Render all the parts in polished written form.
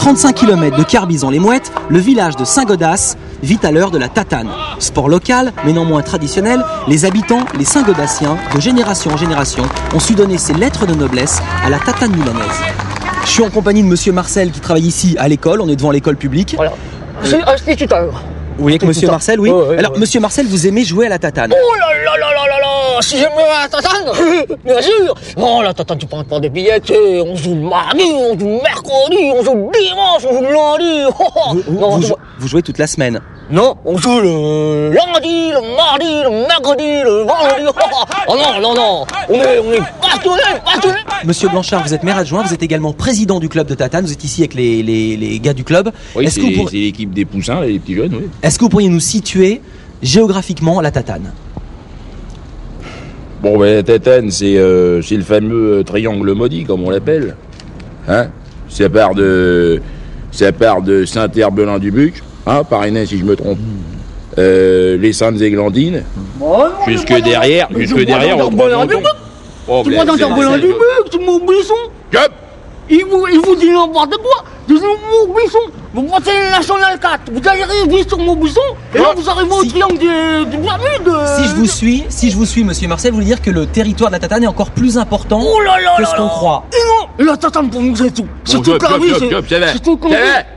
35 km de Carbizon-les-Mouettes, le village de Saint-Godasse vit à l'heure de la tatane. Sport local, mais non moins traditionnel, les habitants, les Saint-Godassiens, de génération en génération, ont su donner ces lettres de noblesse à la tatane milanaise. Je suis en compagnie de monsieur Marcel qui travaille ici à l'école, on est devant l'école publique. Voilà. C'est instituteur. Oui, avec monsieur Marcel, oui. Alors, monsieur Marcel, vous aimez jouer à la tatane? Oh là là là là là là, si j'aime la tatane, bien sûr. Non, la tatane, tu prends pas des billets, on joue le mardi, on joue le mercredi, on joue le dimanche, on joue le lundi. Vous jouez toute la semaine? Non, on joue le lundi, le mardi, le mercredi, le vendredi. Oh non, on est passionnés. Monsieur Blanchard, vous êtes maire adjoint, vous êtes également président du club de tatane, vous êtes ici avec les gars du club. Oui, c'est l'équipe des poussins, les petits jeunes, oui. Est-ce que vous pourriez nous situer géographiquement la tatane? Bon, ben, la tatane, c'est le fameux triangle maudit, comme on l'appelle. Hein? Ça part de Saint-Herbelin-du-Buc, hein, Paris-Nez, si je me trompe. Les Saintes-Églandines, jusque derrière, on tu vois dans Herbelin-du-Buc, c'est mon buisson. Il vous dit n'importe quoi. C'est mon buisson. Vous pensez la National 4, vous allez vivre sur mon buisson, et là vous arrivez au triangle du Bermude. Si je vous suis, monsieur Marcel, vous voulez dire que le territoire de la tatane est encore plus important que ce qu'on croit. Et la tatane pour nous c'est tout. C'est toute la vie, c'est tout comme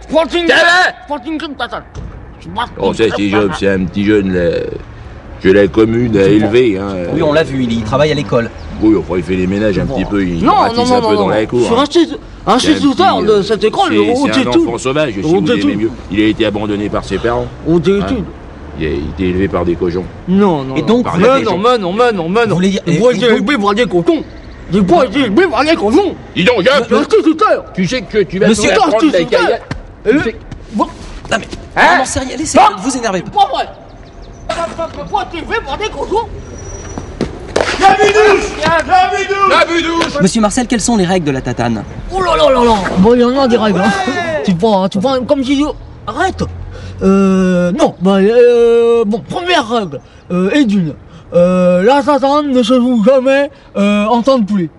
Sporting Club tatane. Oh, c'est un petit jeune là, que la commune a élevé. Hein. Oui, on l'a vu, il travaille à l'école. Oui, enfin, il fait les ménages un petit peu, il ratisse un peu dans la cour. Je suis instituteur de cette école. C'est un enfant sauvage, si vous aimez mieux. Il a été abandonné par ses parents. On t'étude. Il a été élevé par des cochons. Non. Et donc, non. Vous voulez dire... Vous êtes élevé par des cochons. J'ai pas été élevé par des cochons. Dis donc, instituteur. Tu sais que tu vas Monsieur l'instituteur. Non mais, sérieux, laissez vous énerver pas. Pas vrai. Pourquoi t'es élevé par des cochons? La bidouche. Monsieur Marcel, quelles sont les règles de la tatane? Oh là là là là. Bon, il y en a des règles. Hein. Tu vois, comme si... Arrête. Non, bon, première règle, et d'une. La tatane ne se joue jamais en temps de pluie.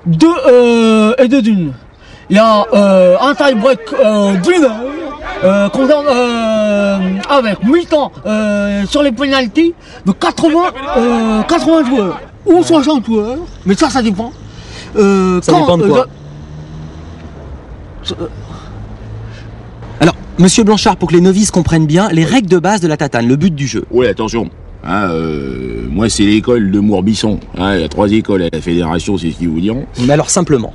Deux, d'une. Il y a un tie-break d'une heure, avec 8 ans sur les pénaltys de 80 joueurs ou 60 joueurs, mais ça dépend. Ça dépend de quoi? Alors, monsieur Blanchard, pour que les novices comprennent bien, les règles de base de la tatane, le but du jeu. Oui, attention. Hein, moi, c'est l'école de Mourbisson. Hein, il y a 3 écoles à la fédération, c'est ce qu'ils vous diront. Mais alors, simplement.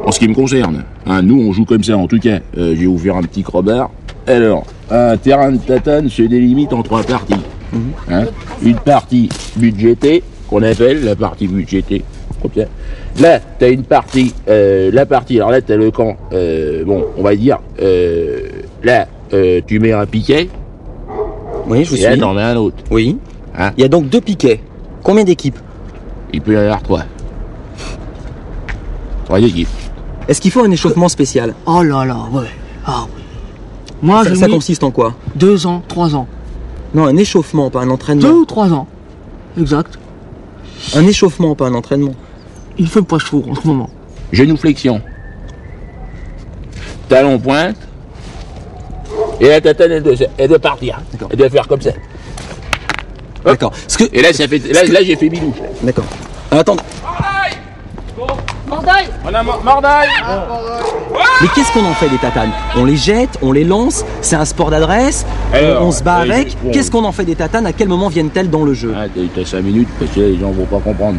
En ce qui me concerne, hein, nous on joue comme ça, en tout cas, je vais vous faire un petit crobard. Alors, un terrain de tatane se délimite en 3 parties. Hein, une partie budgétée, qu'on appelle la partie budgétée. Comme ça. Là, t'as une partie, alors là t'as le camp, bon, on va dire, là, tu mets un piquet. Oui, je vous suis. Et là, t'en mets un autre. Oui. Hein? Il y a donc 2 piquets. Combien d'équipes? Il peut y en avoir 3. 3 équipes. Est-ce qu'il faut un échauffement spécial? Oh là là, ouais. Ah oui. Moi, ça consiste en quoi? 2 ans, 3 ans. Non, un échauffement, pas un entraînement. 2 ou 3 ans. Exact. Un échauffement, pas un entraînement. Il fait pas chaud en ce moment. Génuflexion. Talon pointe. Et la tatane, elle doit partir. Elle doit faire comme ça. D'accord. Et là, là j'ai fait bidouche. D'accord. Attends. Mordaille. On a Mordaille. Mais qu'est-ce qu'on en fait des tatanes? On les jette, on les lance, c'est un sport d'adresse, on se bat avec. Qu'est-ce qu'on en fait des tatanes? À quel moment viennent-elles dans le jeu? T'as 5 minutes parce que les gens vont pas comprendre.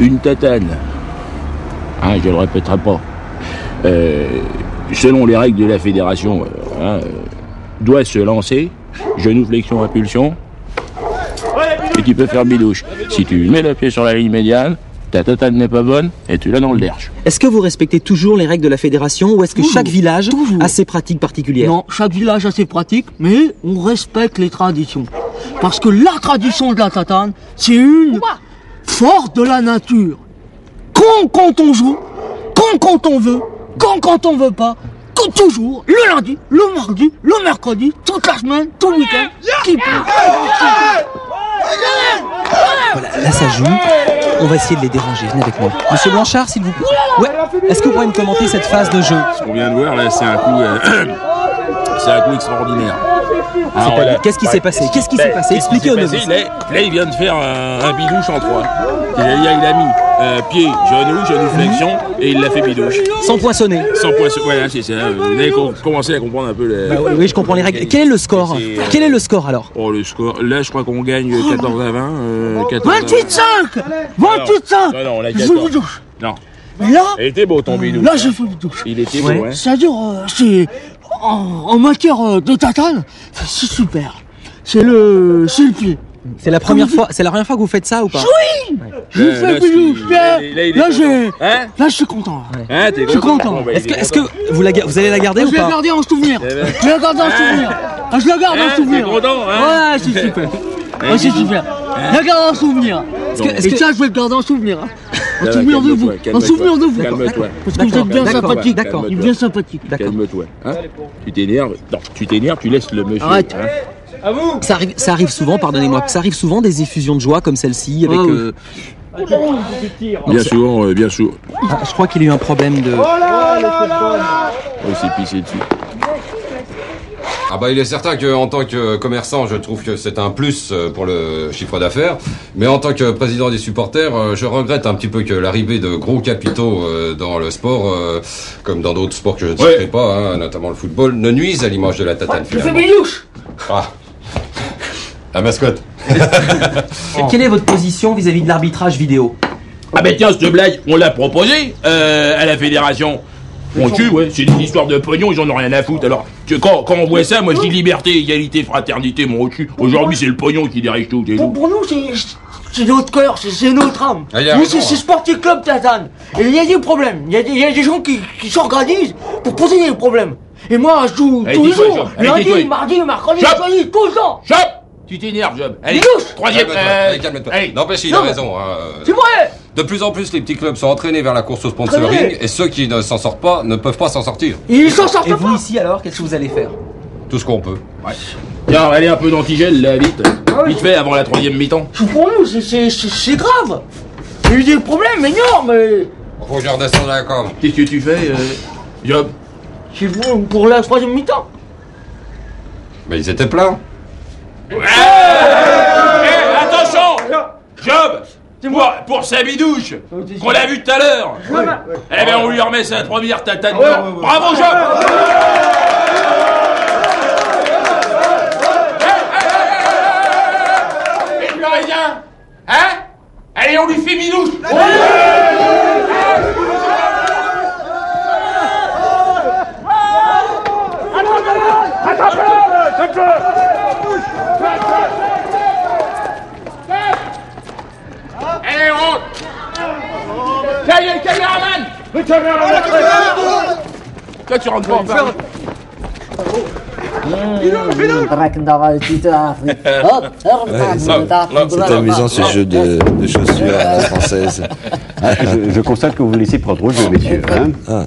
Une tatane, hein, je le répéterai pas, selon les règles de la fédération, doit se lancer, genuflexion, impulsion, et tu peux faire bidouche. Si tu mets le pied sur la ligne médiane, ta tatane n'est pas bonne et tu l'as dans le derche. Est-ce que vous respectez toujours les règles de la fédération ou est-ce que chaque village a ses pratiques particulières? Non, chaque village a ses pratiques, mais on respecte les traditions. Parce que la tradition de la tatane, c'est une force de la nature. Quand on joue, quand on veut, quand on veut pas, toujours, le lundi, le mardi, le mercredi, toute la semaine, tout le week-end, qui peut. Voilà, là ça joue. On va essayer de les déranger. Venez avec moi. Monsieur Blanchard, s'il vous plaît. Ouais. Est-ce que vous pourriez me commenter cette phase de jeu? Ce qu'on vient de voir là, c'est un coup, c'est un coup extraordinaire. Alors, Qu'est-ce qui s'est passé? Qu'est-ce qui s'est passé? Expliquez aux novices. Là, il vient de faire un bidouche en 3. Il a mis pied, genou flexion, et il l'a fait bidouche. Sans poinçonner. Sans poisson, voilà, c'est ça. Vous avez commencé à comprendre un peu les... Oui, je comprends les règles. Quel est le score? Quel est le score alors? Oh, le score, là, je crois qu'on gagne 14 à 20. 28-5! 28-5! Non, on a Je 14. vous douche. Non. Mais là, Il était beau ton bidouche. là, je fais une douche. Il était Ouais. beau, hein. C'est-à-dire, c'est en matière de tatane, c'est super. C'est le pied. C'est la première fois que vous faites ça ou pas? Je fais là, bidouche. il est Là, content. Hein? là, je suis content. Hein, t'es Je suis content. Bon, bah, Est-ce que vous allez la garder Je ou vais la pas? garder en souvenir. Eh ben. Je vais la garder en souvenir. Ah, je la garde en souvenir. T'es content, hein? Ouais, c'est super. Ouais, c'est super. Je la garde en souvenir. est-ce Et que- ça, je vais le garder en souvenir. hein. En Là, souvenir de vous. calme-toi, En souvenir de vous. calme-toi. Parce que vous êtes bien D'accord, sympathique. d'accord. Il est bien sympathique. D'accord. Calme-toi. Hein? Tu t'énerves. Non, tu laisses le monsieur. Arrête. Hein? Ça arrive souvent, pardonnez-moi, ça arrive souvent des effusions de joie comme celle-ci avec. Ah oui. Bien sûr. Je crois qu'il y a eu un problème de. Oh, c'est pissé dessus. Ah bah il est certain qu'en tant que commerçant, je trouve que c'est un plus pour le chiffre d'affaires. Mais en tant que président des supporters, je regrette un petit peu que l'arrivée de gros capitaux dans le sport, comme dans d'autres sports que je ne citerai pas, hein, notamment le football, ne nuise à l'image de la tatane Je fais finalement. bidouche. Ah. La mascotte. Quelle est votre position vis-à-vis de l'arbitrage vidéo? Ah ben tiens, cette blague, on l'a proposée à la fédération. On tue, ouais, c'est une histoire de pognon, ils en ont rien à foutre. Alors, quand on voit ça, moi je dis liberté, égalité, fraternité, mon au-dessus. Aujourd'hui, c'est le pognon qui dirige tout. Pour nous, c'est notre cœur, c'est notre âme. Ah, il a Nous, raison, c'est hein. Sporting Club Tatane. Et il y a des problèmes. Il y a des gens qui s'organisent pour poser des problèmes. Et moi, je joue Allez, tous les tais-toi, jours. Job. Allez, Lundi, tais-toi. mardi, mercredi, Job. jeudi, tout le temps. Job, tu t'énerves, Job. Allez, Bidouche. troisième. Calme-toi, allez, calme-toi. Allez. N'empêche, il Non, a mais- raison. Hein. C'est vrai. De plus en plus, les petits clubs sont entraînés vers la course au sponsoring Entraînés. et ceux qui ne s'en sortent pas ne peuvent pas s'en sortir. Ils s'en sortent Et vous pas. ici alors, qu'est-ce que vous allez faire? Tout ce qu'on peut. Tiens, allez un peu d'antigel, là, vite. Ah oui. Vite fait, avant la troisième mi-temps. Pour nous, c'est grave. Il y a eu des problèmes énormes. Faut que je redescende à la com. Qu'est-ce que tu fais, Job? C'est pour la troisième mi-temps. Mais ils étaient pleins. Attention! Job! Pour sa bidouche, qu'on a vu tout à l'heure. Eh ben, on lui remet sa première tatane. Bravo, Job! Et le Parisien? Hein? Allez, on lui fait bidouche! Allez, on rentre! Ça y est, le caméraman! Toi, tu rentres pas en Paris. C'est amusant ce jeu de chaussures à la française. Je constate que vous laissez prendre au jeu, messieurs. Hein.